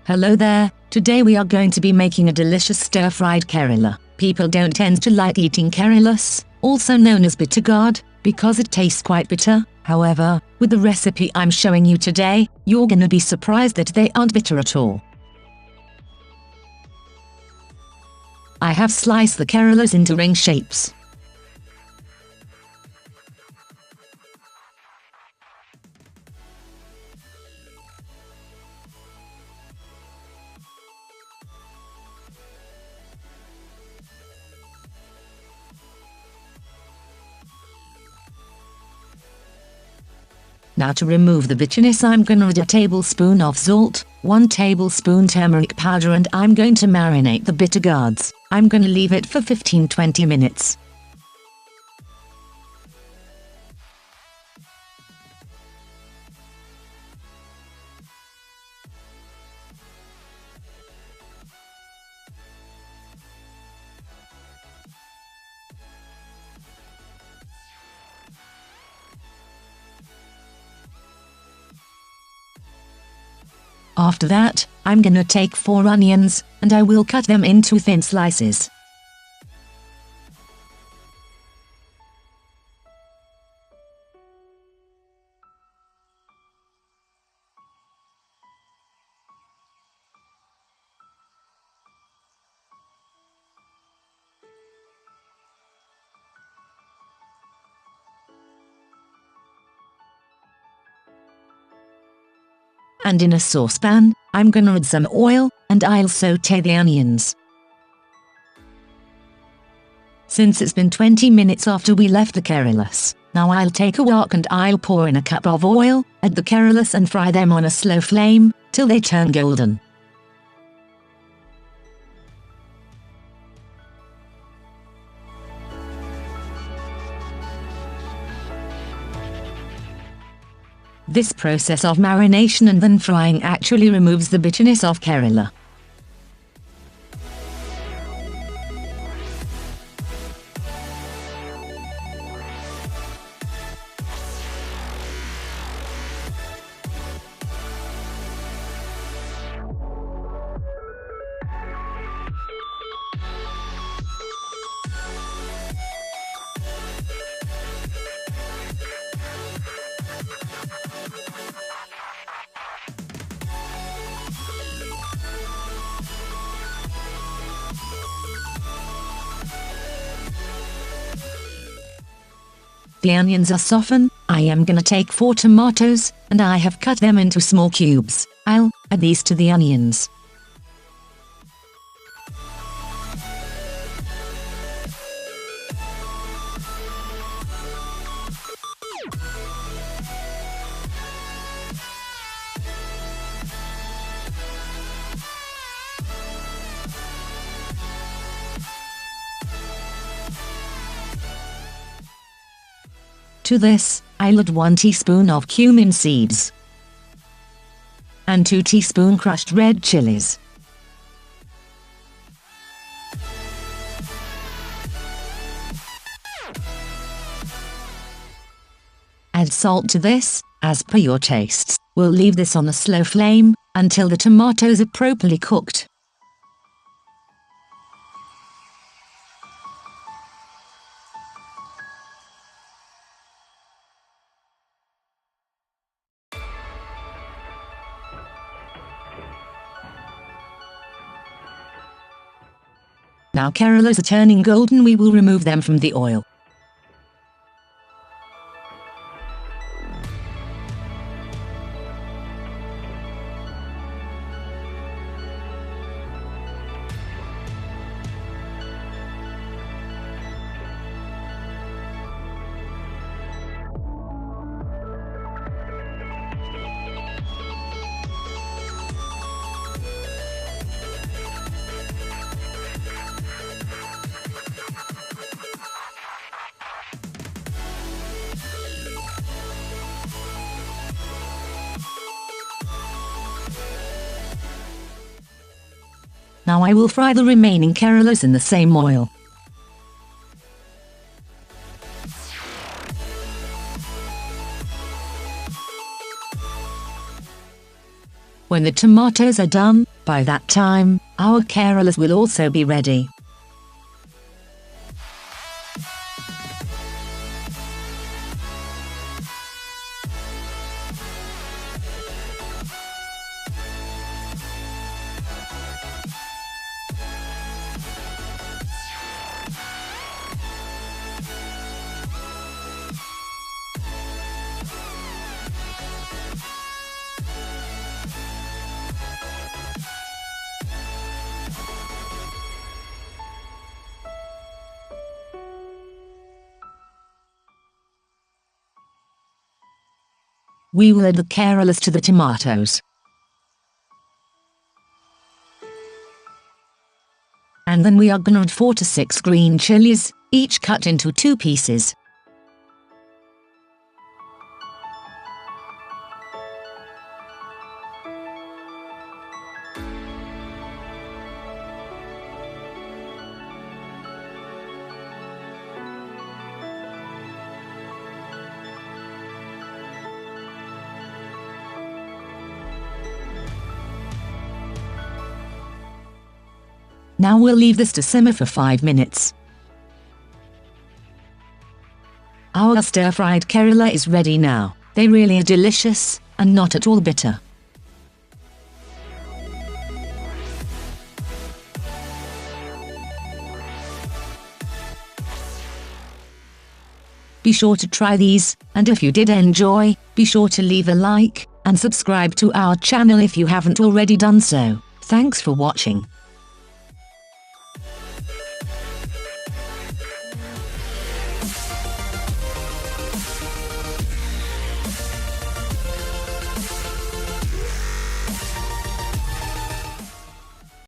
Hello there, today we are going to be making a delicious stir-fried Karela. People don't tend to like eating Karelas, also known as bitter gourd, because it tastes quite bitter. However, with the recipe I'm showing you today, you're gonna be surprised that they aren't bitter at all. I have sliced the Karelas into ring shapes. Now to remove the bitterness, I'm gonna add a tablespoon of salt, 1 tablespoon turmeric powder, and I'm going to marinate the bitter gourds. I'm gonna leave it for 15-20 minutes. After that, I'm gonna take 4 onions, and I will cut them into thin slices. And in a saucepan, I'm gonna add some oil, and I'll saute the onions. Since it's been 20 minutes after we left the Karelas, now I'll take a wok and I'll pour in a cup of oil, add the Karelas and fry them on a slow flame, till they turn golden. This process of marination and then frying actually removes the bitterness of Karela. The onions are softened. I am gonna take 4 tomatoes, and I have cut them into small cubes. I'll add these to the onions. To this, I'll add 1 teaspoon of cumin seeds and 2 teaspoons crushed red chilies. Add salt to this, as per your tastes. We'll leave this on a slow flame until the tomatoes are properly cooked. Now Karelas are turning golden, we will remove them from the oil. Now I will fry the remaining Karelas in the same oil. When the tomatoes are done, by that time, our Karelas will also be ready. We will add the Karelas to the tomatoes. And then we are gonna add 4 to 6 green chilies, each cut into 2 pieces. Now we'll leave this to simmer for 5 minutes. Our stir-fried Karela is ready now. They really are delicious, and not at all bitter. Be sure to try these, and if you did enjoy, be sure to leave a like, and subscribe to our channel if you haven't already done so. Thanks for watching.